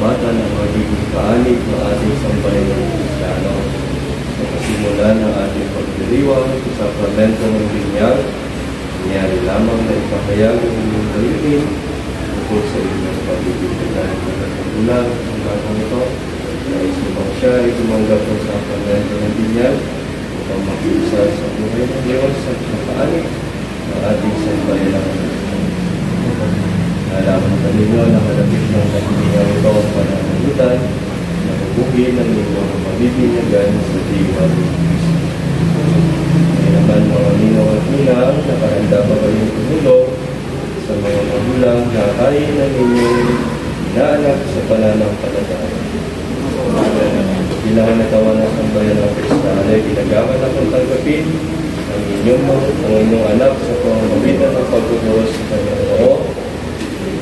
Bata na magiging kaanig ng ating sambayan ng Kristiyano. Sa kasimulan ng ating pagdiriwang sa sakramento ng binyag, nangyari lamang na ipahayag ng inyong dalangin tungkol sa inyong pagbibigayan ng nagpagulang ang batang ito. Nais upang siya ay tumanggap ng sakramento ng binyag upang makiisa sa buhay ng Diyos at makaanig ng ating sambayan ng Kristiyano. Nalaman ka ninyo na malapit ng pagbibigayan ito ang pananagutan na mabuhin ng inyong pagbibigayan sa diwa ni Kristo. Ngayon naman mga ninong at ninang, nakahanda ba kayong tumulong sa mga magulang na kain ng inyong inaanak sa pananampalataya? Bilang natawan ng sambayan ng Kristiyano ay ginagawa na kung tanggapin ang inyong anak sa pamamagitan ng pagbubuhos sa kanyang roho.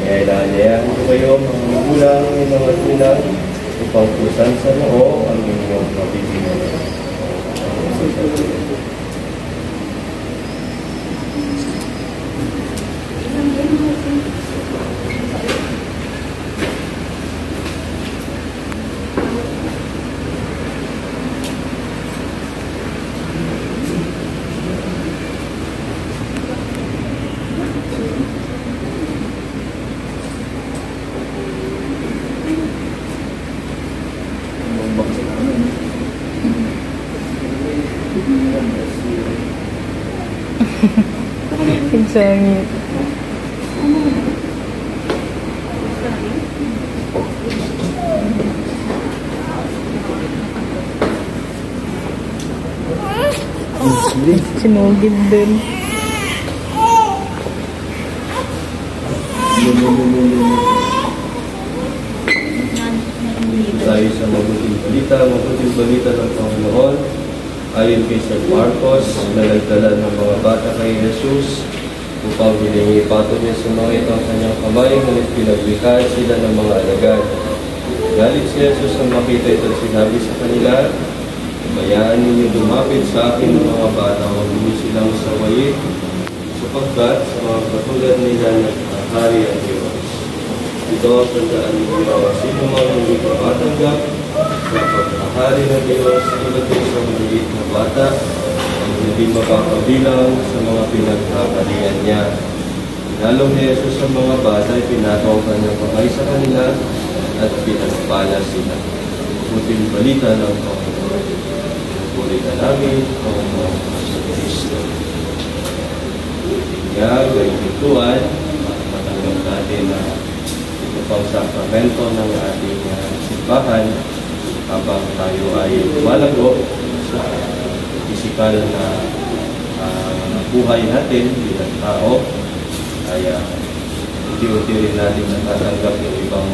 Kaya inaanyayahan ko kayo, mga magulang, mga tinang, upang pusan sa noo ang inyong pagbibigayan. Sangit. Sinugid din. Tayo sa mabuting balita ng Panginoon. Ayon kay St. Marcos, nalagdala ng mga bata kay Jesus upang hilingi pato niya sa mga ito ang kanyang kamay, ngunit pinagbigay sila ng mga alagad. Galit si Jesus ang makita ito at sinabi sa kanila, "Bayaan ninyo lumapit sa akin ng mga bata, huwag ninyo silang sawayin, sapagkat sa mga katulad nila nagkakari ang Diyos." Ito ang tandaan ng mga sino mang hindi tumatanggap sa pagkakari ng Diyos tulad ng isang maliit na bata ang hindi makakabilang sa mga pinagkakarian niya. Pinalong ni Jesus sa mga bata, pinataw ang kanyang kamay sa kanila at pinagpala sila. Buting balita ng Panginoon. Puritan namin ang mga Kristo. Kaya, gayong ituan, matanggap natin na ito pang sakramento ng ating simbahan habang tayo ay lumalago sa pisikal na buhay natin bilang tao, ay unti-unti rin natin natatanggap yung ibang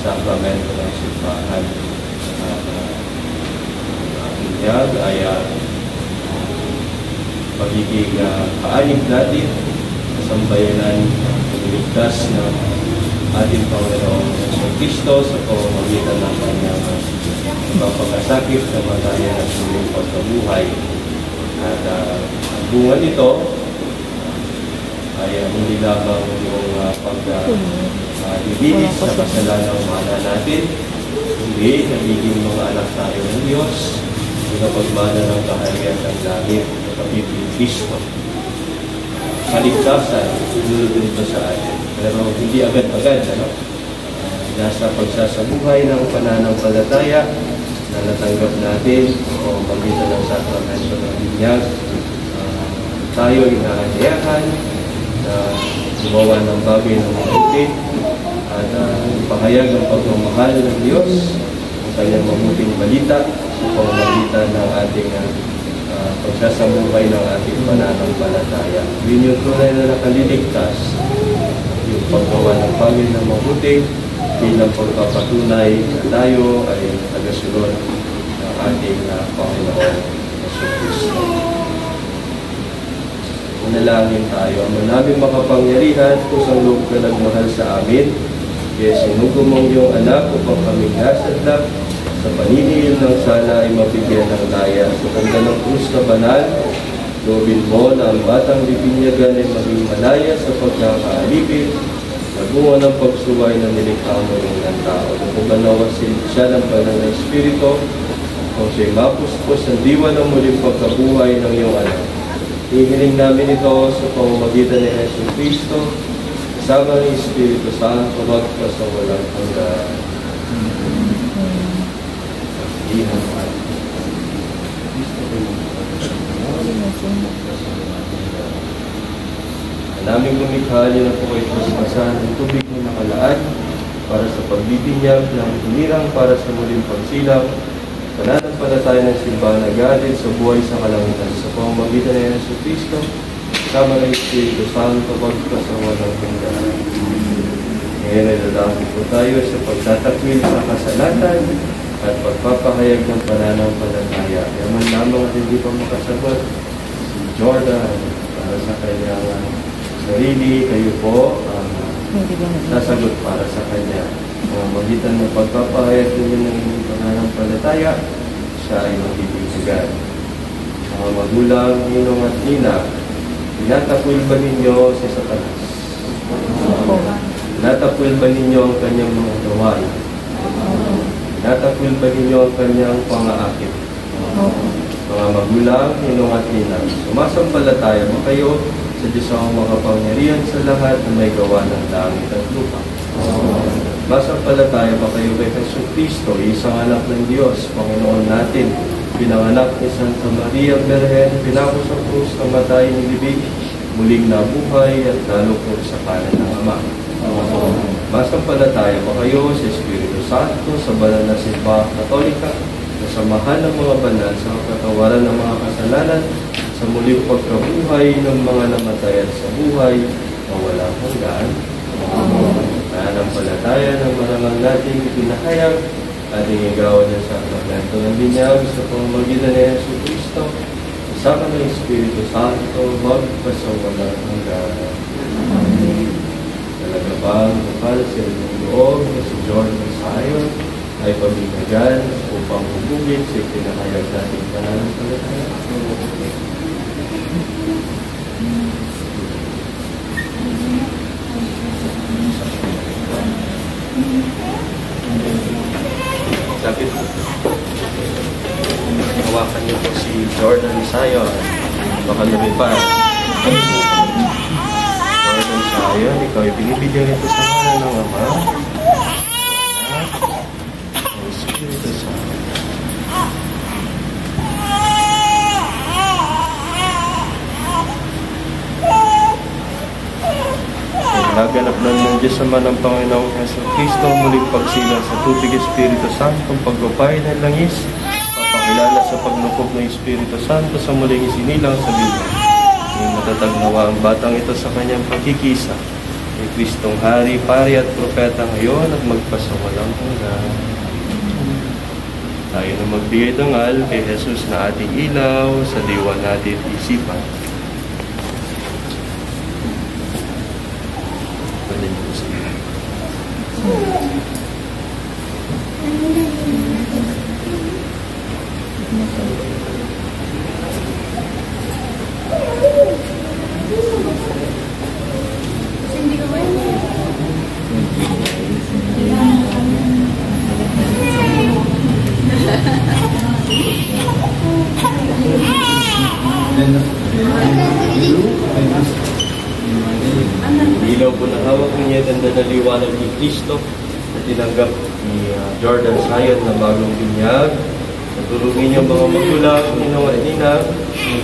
sakramento ng simbahan. Binyag ay pagiging kaanig natin sa sambayanan ng ligtas na ating Panginoong Kristo sa pamamagitan ng kanyang pagkakasakit, kamatayan at muling pagkabuhay. At ang bunga nito ay hindi lamang yung paglilinis sa kasalanang mana natin, hindi nagiging mga anak tayo ng Diyos, pinapagmana ng kaharian ng langit sa pamilya ng Kristo. Kaligtasan, sinulod nito sa atin. Pero hindi agad-agad, ano? Nasa pagsasabuhay ng pananampalataya na natanggap natin o magitan ng sakramento ng binyag. Tayo inaanyayahan na gumawa ng bagay ng mabuti at pahayag ng pagmamahal ng Diyos, ang kanyang mabuting balita sa pamamagitan ng ating pagsasabuhay ng ating pananampalataya. Yun yung tunay na nakaliligtas, yung paggawa ng bagay ng mabuti bilang pagpapatunay na tayo ay tagasunod ng ating Panginoon Jesucristo. Manalangin tayo. Ang naming makapangyarihan, kusang loob ka nagmahal sa amin, kaya sinugo mong iyong anak upang kaming nasadlak sa paniningil ng sana ay mabigyan ng daya. Sa ganda ng krus na banal, loobin mo na ang batang bibinyagan ay maging malaya sa pagkakaalipin na bunga ng pagsuway na nilikha mo ng tao. Kung banawa siya ng banal na Espiritu, kung siya'y mapuspos ang diwa ng muling pagkabuhay ng iyong anak. Hihiling namin ito sa pamamagitan ni Jesucristo, kasama ng Espiritu Santo, magpas sa walang hanggan. Naming lumikha niyo na po kayo paspasan ng tubig na nakalaan para sa pagbibinyag ng hinirang para sa muling pagsilang, pananampalataya ng simbahan na galit sa buhay sa kalangitan sa pamamagitan ng Jesucristo, kasama ng Espiritu Santo, magpas sa walang hanggan. Ngayon ay dadami po tayo sa pagtatakwil sa kasalatan at pagpapahayag ng pananampalataya. Kaya man lamang at hindi pa makasagot si Jordan para sa kanyang sarili, kayo po sasagot para sa kanya. Magitan ng pagpapahayag ninyo ng inyong pananampalataya, siya ay magibigyan. Mga magulang, ninong at nina, tinatakwil ba ninyo si Satanas? Tinatakwil ba ninyo ang kanyang mga gawain? Tinatakwil ba ninyo ang kanyang pang-aakit? Mga magulang, ninong at nina, sumasampalataya ba kayo sa Diyos ang makapangyarihan sa lahat na may gawa ng langit at lupa? Masampalataya ba kayo kay Jesucristo, isang anak ng Diyos, Panginoon natin, pinanganak ni Santa Maria Berhen, pinako sa krus ng matay ni libig, muling nabuhay at nalukod sa kanan ng Ama? Masampalataya ba kayo sa Espiritu Santo, sa banal na simbahan Katolika, na samahan ng mga banal sa katawaran ng mga kasalanan, sa muling pagkabuhay ng mga namatay at sa buhay na walang hanggan? Pananampalataya ng marangal nating pinahayag at inigawan ng sakramento ng binyag sa pamamagitan ni Jesucristo, kasama ng Espiritu Santo, magpas sa walang hanggan. Talaga bang bukal sa inyong loob na si Jordan Sayon ay pabinyagan upang hubugin sa pinahayag nating pananampalataya? Lapit po. Hawakan niyo po si Jordan Sayon. Baka lumipad. Jordan Sayon, ikaw ay binibigyan nito sa ngalan ng Ama, ng Espiritu Santo. Naganap ng Diyos Ama ng Panginoong Jesucristo, muling pagsilang sa tubig Espiritu Santo, paggupay ng langis, papakilala sa paglukop ng Espiritu Santo sa muling isinilang sa Biblia. May matatag nawa ang batang ito sa kanyang pagkikisa, kay Kristong Hari, Pari at Propeta ngayon at magpasawalang hanggan. Tayo na magbigay dangal kay Jesus na ating ilaw sa diwa natin isipan. ilaw po na hawak niya, ganda na liwanag ni Kristo na tinanggap ni Jordan Sayon na bagong binyag. Natulungin niyo mga magulang, Panginoon at Ninang,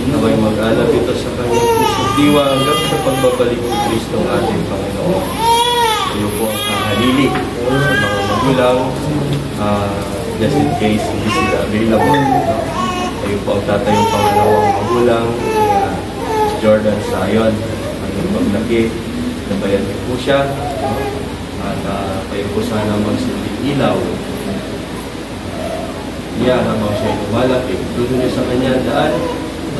na may mag-alap ito sa kanyang pusong diwa hanggang sa pagbabalik ni Kristo ang ating Panginoon. Kayo po ang kahalili sa mga magulang, just in case hindi sila available. Kayo po ang tatayong pangalawang magulang ni Jordan Sayon. Ang paglaki, nabayan niyo po siya. At kayo po sana magsilbing ilaw. Habang siya lumalaki, tuto niyo sa kanya daan,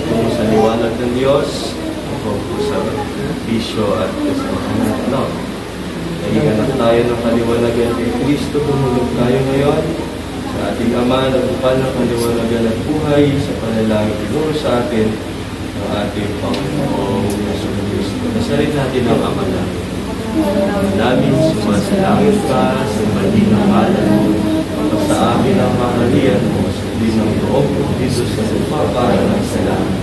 tungo sa liwanag ng Diyos, po sa bisyo at kasama. Naiganap tayo ng kaliwanagan kay Kristo, tumulog tayo ngayon sa ating Ama na bukal ng kaliwanagan at buhay sa panalangin tinuro sa atin ng ating Panginoong Yesus Kristo. Nasalit natin ang Ama namin. Namin sumasalangit ka sa malinang ngalan mo, sa amin ang mahalian mo, sundin ang loob mo dito sa lupa para ng salamat.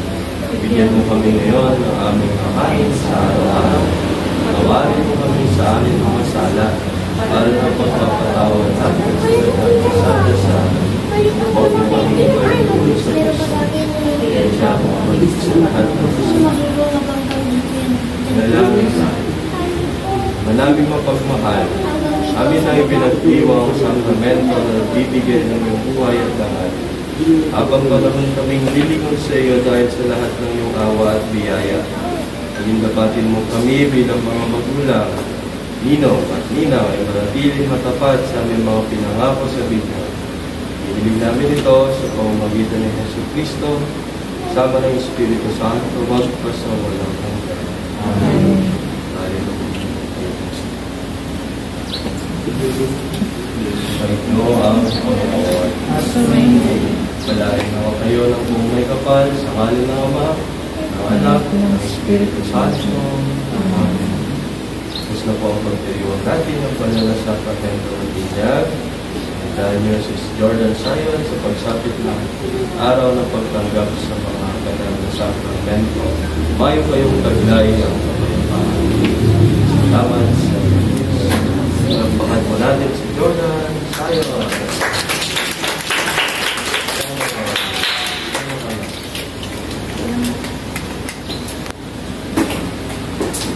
Bigyan mo kami ngayon ng aming kakain sa araw-araw. Tawarin mo kami sa aming mga sala para na pagpapatawad natin sa nagkasala sa amin. Huwag mo kami ipagpulo sa puso. Kaya siya mo mabalik sa lahat ng kasalanan. Nalangin sa akin. Manaming mapagmahal, amin na ipinagdiwang sa sakramento na nagbibigay ng iyong buhay at dangal. Habang panahon kaming lilingon sa iyo dahil sa lahat ng iyong awa at biyaya. Pagindapatin mo kami bilang mga magulang, ninong at ninaw ay manatiling matapat sa aming mga pinangako sa Biblia. Hinihiling namin ito sa pamamagitan ng Yesu Kristo, sama ng Espiritu Santo, magpas sa walang hanggan. Amen. Ito ang Panginoon. Palain nawa kayo ng buong may kapal sa ngalan ng Ama, ng Anak, ng Espiritu Santo. Amen. Tapos na po ang pagtiriwang natin ng pananasakramento ng binyag. Dahil niyo si Jordan Sayon sa pagsapit ng araw ng pagtanggap sa mga kanal na sakramento. Mayo kayong taglay ang kapayapaan. Salamat sa Pagpakan po natin si Jordan Sayon.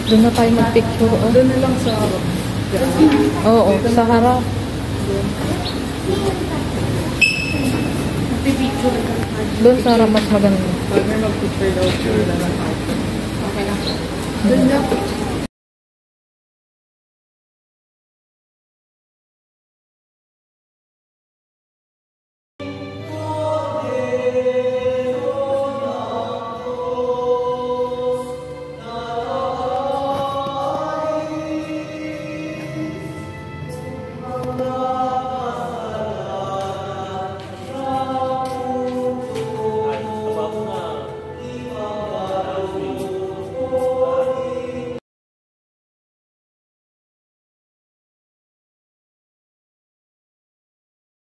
Doon na tayo mag-picture. Oh. Doon na lang sa harap. Oo, sa harap. Doon sa harap mas maganda. Pag may mag-picture daw. Okay lang. Doon lang.